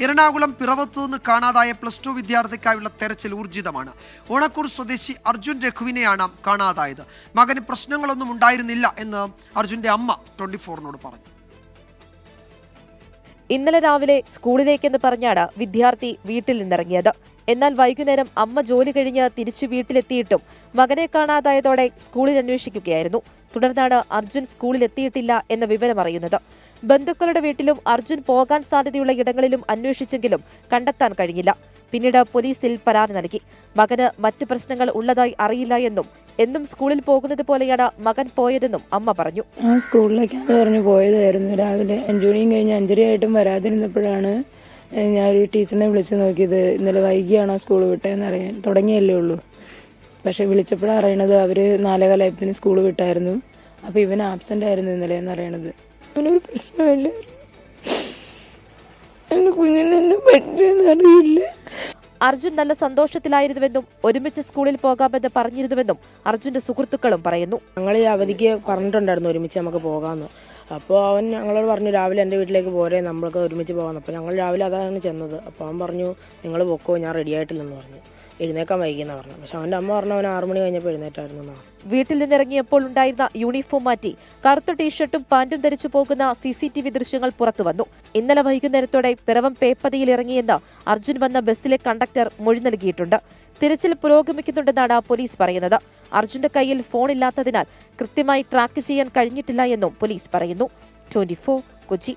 എറണാകുളം പിറവത്തു നിന്ന് കാണാതായ +2 വിദ്യാർത്ഥിക്കായുള്ള തെരച്ചിൽ ഊർജിതമാണ്. ഓണക്കൂർ സ്വദേശി അർജുൻ രഘുവിനെയാണ് കാണാതായത്. മകന് പ്രശ്നങ്ങളൊന്നും ഉണ്ടായിരുന്നില്ല എന്ന് അർജുന്റെ അമ്മ 24നോട് പറഞ്ഞു. ഇന്നലെ രാവിലെ സ്കൂളിലേക്കെന്ന് പറഞ്ഞാണ് വിദ്യാർത്ഥി വീട്ടിൽ നിന്നിറങ്ങിയത്. എന്നാൽ വൈകുന്നേരം അമ്മ ജോലി കഴിഞ്ഞ് തിരിച്ചു വീട്ടിലെത്തിയിട്ടും മകനെ കാണാതായതോടെ സ്കൂളിൽ അന്വേഷിക്കുകയായിരുന്നു. തുടർന്നാണ് അർജുൻ സ്കൂളിലെത്തിയിട്ടില്ല എന്ന വിവരം അറിയുന്നത്. ബന്ധുക്കളുടെ വീട്ടിലും അർജുൻ പോകാൻ സാധ്യതയുള്ള ഇടങ്ങളിലും അന്വേഷിച്ചെങ്കിലും കണ്ടെത്താൻ കഴിഞ്ഞില്ല. പിന്നീട് പോലീസിൽ പരാതി നൽകി. മകന് മറ്റ് പ്രശ്നങ്ങൾ ഉള്ളതായി അറിയില്ല എന്നും എന്നും സ്കൂളിൽ പോകുന്നത് പോലെയാണ് മകൻ പോയതെന്നും അമ്മ പറഞ്ഞു. സ്കൂളിലേക്കാണ് പറഞ്ഞു പോയതായിരുന്നു. രാവിലെ 5 മണിയും കഴിഞ്ഞ് 5:30 വരാതിരുന്നപ്പോഴാണ് ഞാനൊരു ടീച്ചറിനെ വിളിച്ച് നോക്കിയത്. ഇന്നലെ വൈകിയാണോ സ്കൂൾ വിട്ടതെന്ന് അറിയാൻ തുടങ്ങിയല്ലേ ഉള്ളൂ. പക്ഷെ വിളിച്ചപ്പോഴാണ് അറിയണത് അവർ 4:15 സ്കൂൾ വിട്ടായിരുന്നു. അപ്പോൾ ഇവൻ ആബ്സെൻ്റ് ആയിരുന്നു ഇന്നലെ എന്ന് അറിയണത്. അവനൊരു പ്രശ്നമില്ല, എൻ്റെ കുഞ്ഞിനെ പറ്റിയെന്ന് അറിയില്ല. അർജുൻ നല്ല സന്തോഷത്തിലായിരുന്നുവെന്നും ഒരുമിച്ച് സ്കൂളിൽ പോകാമെന്ന് പറഞ്ഞിരുന്നുവെന്നും അർജുന്റെ സുഹൃത്തുക്കളും പറയുന്നു. ഞങ്ങൾ ഈ അവധിക്ക് പറഞ്ഞിട്ടുണ്ടായിരുന്നു ഒരുമിച്ച് നമുക്ക് പോകാമെന്ന്. അപ്പോൾ അവൻ ഞങ്ങളോട് പറഞ്ഞു രാവിലെ എൻ്റെ വീട്ടിലേക്ക് പോരെ, നമ്മൾക്ക് ഒരുമിച്ച് പോകാമെന്ന്. അപ്പോൾ ഞങ്ങൾ രാവിലെ അതാണ് ചെന്നത്. അപ്പോൾ അവൻ പറഞ്ഞു നിങ്ങൾ പൊക്കോ, ഞാൻ റെഡി ആയിട്ടില്ലെന്ന് പറഞ്ഞു. എഴുന്നേക്കാൻ വൈകിയെന്നാണ് പറഞ്ഞു. പക്ഷെ അവൻ്റെ അമ്മ പറഞ്ഞു അവൻ 6 മണി കഴിഞ്ഞപ്പോൾ എഴുന്നേറ്റായിരുന്നു എന്നാണ്. വീട്ടിൽ നിന്നിറങ്ങിയപ്പോൾ ഉണ്ടായിരുന്ന യൂണിഫോം മാറ്റി കറുത്ത ടീഷർട്ടും പാന്റും ധരിച്ചു പോകുന്ന CCTV ദൃശ്യങ്ങൾ പുറത്തുവന്നു. ഇന്നലെ വൈകുന്നേരത്തോടെ പിറവം പേപ്പതിയിൽ ഇറങ്ങിയെന്ന് അർജുൻ വന്ന ബസ്സിലെ കണ്ടക്ടർ മൊഴി നൽകിയിട്ടുണ്ട്. തിരച്ചിൽ പുരോഗമിക്കുന്നുണ്ടെന്നാണ് പോലീസ് പറയുന്നത്. അർജുന്റെ കയ്യിൽ ഫോണില്ലാത്തതിനാൽ കൃത്യമായി ട്രാക്ക് ചെയ്യാൻ കഴിഞ്ഞിട്ടില്ല എന്നും പോലീസ് പറയുന്നു. 24 കൊച്ചി.